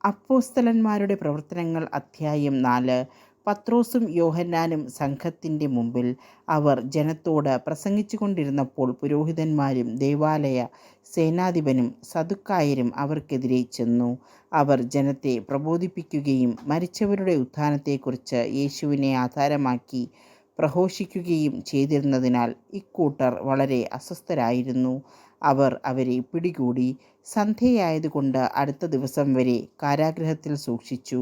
അപ്പോസ്തലന്മാരുടെ പ്രവർത്തനങ്ങൾ അധ്യായം 4. പത്രോസും യോഹന്നാനും സംഘത്തിൻ്റെ മുമ്പിൽ. അവർ ജനത്തോട് പ്രസംഗിച്ചുകൊണ്ടിരുന്നപ്പോൾ പുരോഹിതന്മാരും ദേവാലയ സേനാധിപനും സദുക്കായരും അവർക്കെതിരെ ചെന്നു. അവർ ജനത്തെ പ്രബോധിപ്പിക്കുകയും മരിച്ചവരുടെ ഉത്ഥാനത്തെക്കുറിച്ച് യേശുവിനെ ആധാരമാക്കി പ്രഘോഷിക്കുകയും ചെയ്തിരുന്നതിനാൽ ഇക്കൂട്ടർ വളരെ അസ്വസ്ഥരായിരുന്നു. അവർ അവരെ പിടികൂടി സന്ധ്യയായതുകൊണ്ട് അടുത്ത ദിവസം വരെ കാരാഗൃഹത്തിൽ സൂക്ഷിച്ചു.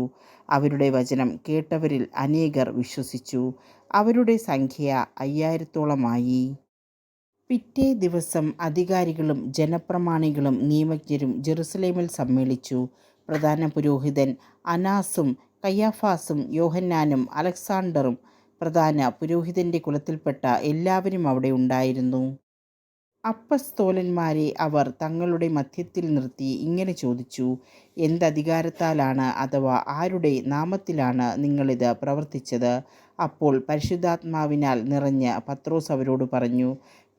അവരുടെ വചനം കേട്ടവരിൽ അനേകർ വിശ്വസിച്ചു. അവരുടെ സംഖ്യ 5000-ഓളമായി. പിറ്റേ ദിവസം അധികാരികളും ജനപ്രമാണികളും നിയമജ്ഞരും ജെറുസലേമിൽ സമ്മേളിച്ചു. പ്രധാന പുരോഹിതൻ അനാസും കയ്യാഫാസും യോഹന്നാനും അലക്സാണ്ടറും പ്രധാന പുരോഹിതൻ്റെ കുലത്തിൽപ്പെട്ട എല്ലാവരും അവിടെ ഉണ്ടായിരുന്നു. അപ്പസ്തോലന്മാരെ അവർ തങ്ങളുടെ മധ്യത്തിൽ നിർത്തി ഇങ്ങനെ ചോദിച്ചു: എന്തധികാരത്താലാണ് അഥവാ ആരുടെ നാമത്തിലാണ് നിങ്ങളിത് പ്രവർത്തിച്ചത്? അപ്പോൾ പരിശുദ്ധാത്മാവിനാൽ നിറഞ്ഞ് പത്രോസ് അവരോട് പറഞ്ഞു: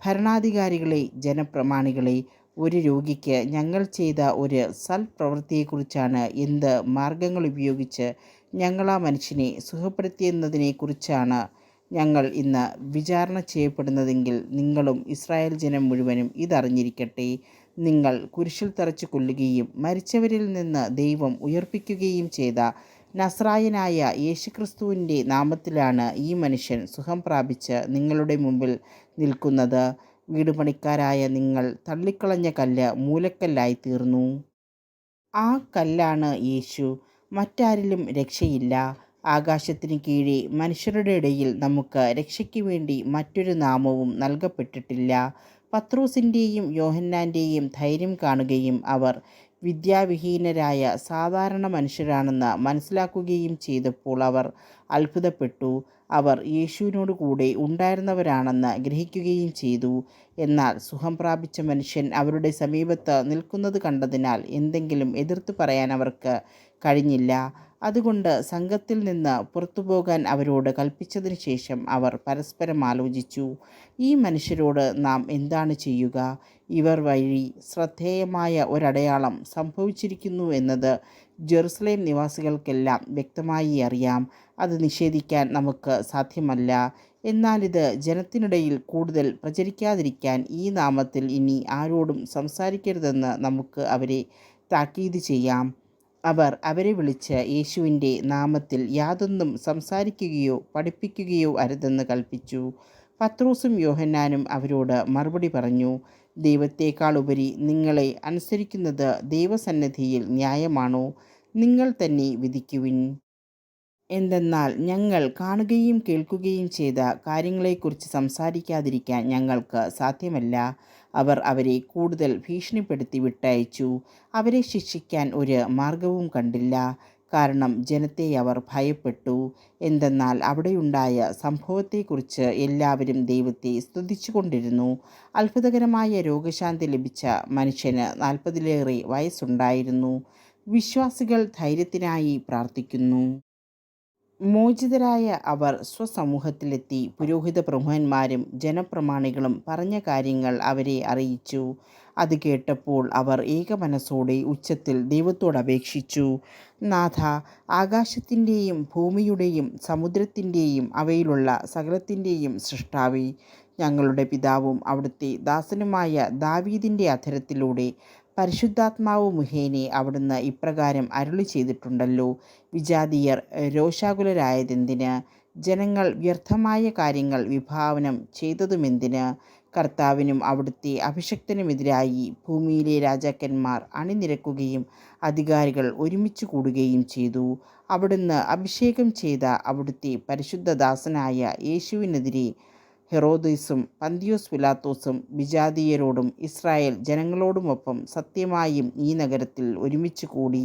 ഭരണാധികാരികളെ, ജനപ്രമാണികളെ, ഒരു രോഗിക്ക് ഞങ്ങൾ ചെയ്ത ഒരു സൽപ്രവൃത്തിയെക്കുറിച്ചാണ്, എന്ത് മാർഗങ്ങൾ ഉപയോഗിച്ച് ഞങ്ങൾ ആ മനുഷ്യനെ സുഖപ്പെടുത്തിയെന്നതിനെക്കുറിച്ചാണ് ഞങ്ങൾ ഇന്ന് വിചാരണ ചെയ്യപ്പെടുന്നതെങ്കിൽ നിങ്ങളും ഇസ്രായേൽ ജനം മുഴുവനും ഇതറിഞ്ഞിരിക്കട്ടെ. നിങ്ങൾ കുരിശിൽ തറച്ചു കൊല്ലുകയും മരിച്ചവരിൽ നിന്ന് ദൈവം ഉയർപ്പിക്കുകയും ചെയ്ത നസ്രായനായ യേശുക്രിസ്തുവിൻ്റെ നാമത്തിലാണ് ഈ മനുഷ്യൻ സുഖം പ്രാപിച്ച് നിങ്ങളുടെ മുമ്പിൽ നിൽക്കുന്നത്. വീടുപണിക്കാരായ നിങ്ങൾ തള്ളിക്കളഞ്ഞ കല്ല് മൂലക്കല്ലായി തീർന്നു. ആ കല്ലാണ് യേശു. മറ്റാരിലും രക്ഷയില്ല. ആകാശത്തിന് കീഴെ മനുഷ്യരുടെ ഇടയിൽ നമുക്ക് രക്ഷയ്ക്ക് വേണ്ടി മറ്റൊരു നാമവും നൽകപ്പെട്ടിട്ടില്ല. പത്രോസിൻ്റെയും യോഹന്നാൻ്റെയും ധൈര്യം കാണുകയും അവർ വിദ്യാവിഹീനരായ സാധാരണ മനുഷ്യരാണെന്ന് മനസ്സിലാക്കുകയും ചെയ്തപ്പോൾ അവർ അത്ഭുതപ്പെട്ടു. അവർ യേശുവിനോട് കൂടെ ഉണ്ടായിരുന്നവരാണെന്ന് ഗ്രഹിക്കുകയും ചെയ്തു. എന്നാൽ സുഖം പ്രാപിച്ച മനുഷ്യൻ അവരുടെ സമീപത്ത് നിൽക്കുന്നത് കണ്ടതിനാൽ എന്തെങ്കിലും എതിർത്ത് പറയാൻ അവർക്ക് കഴിഞ്ഞില്ല. അതുകൊണ്ട് സംഘത്തിൽ നിന്ന് പുറത്തുപോകാൻ അവരോട് കൽപ്പിച്ചതിന് ശേഷം അവർ പരസ്പരം ആലോചിച്ചു: ഈ മനുഷ്യരോട് നാം എന്താണ് ചെയ്യുക? ഇവർ വഴി ശ്രദ്ധേയമായ ഒരടയാളം സംഭവിച്ചിരിക്കുന്നു എന്നത് ജെറുസലേം നിവാസികൾക്കെല്ലാം വ്യക്തമായി അറിയാം. അത് നിഷേധിക്കാൻ നമുക്ക് സാധ്യമല്ല. എന്നാൽ ഇത് ജനത്തിനിടയിൽ കൂടുതൽ പ്രചരിക്കാതിരിക്കാൻ ഈ നാമത്തിൽ ഇനി ആരോടും സംസാരിക്കരുതെന്ന് നമുക്ക് അവരെ താക്കീത് ചെയ്യാം. അവർ അവരെ വിളിച്ച് യേശുവിൻ്റെ നാമത്തിൽ യാതൊന്നും സംസാരിക്കുകയോ പഠിപ്പിക്കുകയോ അരുതെന്ന് കൽപ്പിച്ചു. പത്രോസും യോഹന്നാനും അവരോട് മറുപടി പറഞ്ഞു: ദൈവത്തേക്കാൾ ഉപരി നിങ്ങളെ അനുസരിക്കുന്നത് ദൈവസന്നിധിയിൽ ന്യായമാണോ? നിങ്ങൾ തന്നെ വിധിക്കുവിൻ. എന്തെന്നാൽ ഞങ്ങൾ കാണുകയും കേൾക്കുകയും ചെയ്ത കാര്യങ്ങളെക്കുറിച്ച് സംസാരിക്കാതിരിക്കാൻ ഞങ്ങൾക്ക് സാധ്യമല്ല. അവർ അവരെ കൂടുതൽ ഭീഷണിപ്പെടുത്തി വിട്ടയച്ചു. അവരെ ശിക്ഷിക്കാൻ ഒരു മാർഗവും കണ്ടില്ല. കാരണം ജനത്തെ അവർ ഭയപ്പെട്ടു. എന്തെന്നാൽ അവിടെയുണ്ടായ സംഭവത്തെക്കുറിച്ച് എല്ലാവരും ദൈവത്തെ സ്തുതിച്ചുകൊണ്ടിരുന്നു. അത്ഭുതകരമായ രോഗശാന്തി ലഭിച്ച മനുഷ്യന് 40-ലേറെ വയസ്സുണ്ടായിരുന്നു. വിശ്വാസികൾ ധൈര്യത്തിനായി പ്രാർത്ഥിക്കുന്നു. മോചിതരായ അവർ സ്വസമൂഹത്തിലെത്തി. പുരോഹിത പ്രമുഖന്മാരും ജനപ്രമാണികളും പറഞ്ഞ കാര്യങ്ങൾ അവരെ അറിയിച്ചു. അത് കേട്ടപ്പോൾ അവർ ഏകമനസ്സോടെ ഉച്ചത്തിൽ ദൈവത്തോട് അപേക്ഷിച്ചു: നാഥാ, ആകാശത്തിൻ്റെയും ഭൂമിയുടെയും സമുദ്രത്തിൻ്റെയും അവയിലുള്ള സകലത്തിൻ്റെയും സൃഷ്ടാവേ, ഞങ്ങളുടെ പിതാവും അവിടുത്തെ ദാസനുമായ ദാവീദിൻ്റെ അധരത്തിലൂടെ പരിശുദ്ധാത്മാവ് മുഖേന അവിടുന്ന് ഇപ്രകാരം അരുളി ചെയ്തിട്ടുണ്ടല്ലോ: വിജാതീയർ രോഷാകുലരായതെന്തിന്? ജനങ്ങൾ വ്യർത്ഥമായ കാര്യങ്ങൾ വിഭാവനം ചെയ്തതുമെന്തിന്? കർത്താവിനും അവിടുത്തെ അഭിഷിക്തനുമെതിരായി ഭൂമിയിലെ രാജാക്കന്മാർ അണിനിരക്കുകയും അധികാരികൾ ഒരുമിച്ച് കൂടുകയും ചെയ്തു. അവിടുന്ന് അഭിഷേകം ചെയ്ത അവിടുത്തെ പരിശുദ്ധദാസനായ യേശുവിനെതിരെ ഹെറോദോസും പന്തിയോസ് പിലാത്തോസും വിജാതീയരോടും ഇസ്രായേൽ ജനങ്ങളോടുമൊപ്പം സത്യമായും ഈ നഗരത്തിൽ ഒരുമിച്ച് കൂടി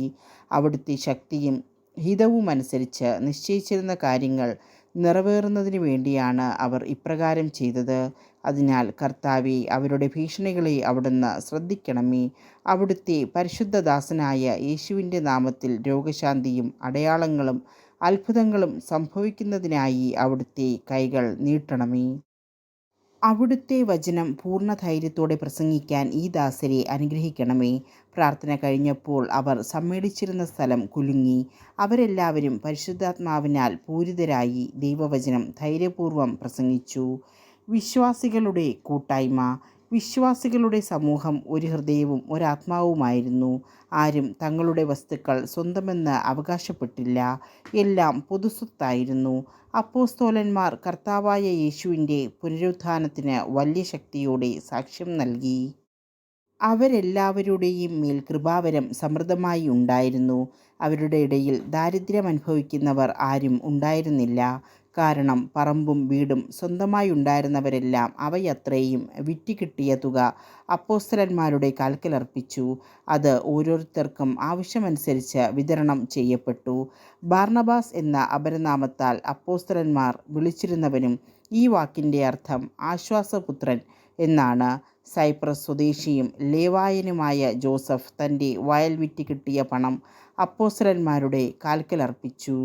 അവിടുത്തെ ശക്തിയും ഹിതവുമനുസരിച്ച് നിശ്ചയിച്ചിരുന്ന കാര്യങ്ങൾ നിറവേറുന്നതിന് വേണ്ടിയാണ് അവർ ഇപ്രകാരം ചെയ്തത്. അതിനാൽ കർത്താവേ, അവരുടെ ഭീഷണികളെ അവിടുന്ന് ശ്രദ്ധിക്കണമേ. അവിടുത്തെ പരിശുദ്ധദാസനായ യേശുവിൻ്റെ നാമത്തിൽ രോഗശാന്തിയും അടയാളങ്ങളും അത്ഭുതങ്ങളും സംഭവിക്കുന്നതിനായി അവിടുത്തെ കൈകൾ നീട്ടണമേ. അവിടുത്തെ വചനം പൂർണ്ണ ധൈര്യത്തോടെ പ്രസംഗിക്കാൻ ഈ ദാസരെ അനുഗ്രഹിക്കണമേ. പ്രാർത്ഥന കഴിഞ്ഞപ്പോൾ അവർ സമ്മേളിച്ചിരുന്ന സ്ഥലം കുലുങ്ങി. അവരെല്ലാവരും പരിശുദ്ധാത്മാവിനാൽ പൂരിതരായി ദൈവവചനം ധൈര്യപൂർവ്വം പ്രസംഗിച്ചു. വിശ്വാസികളുടെ കൂട്ടായ്മ. വിശ്വാസികളുടെ സമൂഹം ഒരു ഹൃദയവും ഒരാത്മാവുമായിരുന്നു. ആരും തങ്ങളുടെ വസ്തുക്കൾ സ്വന്തമെന്ന് അവകാശപ്പെട്ടില്ല. എല്ലാം പൊതുസ്വത്തായിരുന്നു. അപ്പോസ്തലന്മാർ കർത്താവായ യേശുവിൻ്റെ പുനരുത്ഥാനത്തിന് വലിയ ശക്തിയോടെ സാക്ഷ്യം നൽകി. അവരെല്ലാവരുടെയും മേൽ കൃപാവരം സമൃദ്ധമായി ഉണ്ടായിരുന്നു. അവരുടെ ഇടയിൽ ദാരിദ്ര്യമനുഭവിക്കുന്നവർ ആരും ഉണ്ടായിരുന്നില്ല. കാരണം പറമ്പും വീടും സ്വന്തമായി ഉണ്ടായിരുന്നവരെല്ലാം അവയത്രയും വിറ്റുകിട്ടിയ തുക അപ്പോസ്തലന്മാരുടെ കാൽക്കലർപ്പിച്ചു. അത് ഓരോരുത്തർക്കും ആവശ്യമനുസരിച്ച് വിതരണം ചെയ്യപ്പെട്ടു. ബാർന്നബാസ് എന്ന അപരനാമത്താൽ അപ്പോസ്തലന്മാർ വിളിച്ചിരുന്നവനും ഈ വാക്കിൻ്റെ അർത്ഥം ആശ്വാസപുത്രൻ എന്നാണ്. സൈപ്രസ് സ്വദേശിയും ലേവായനുമായ ജോസഫ് തൻ്റെ വയൽ വിറ്റ് കിട്ടിയ പണം അപ്പോസ്തലന്മാരുടെ കാൽക്കലർപ്പിച്ചു.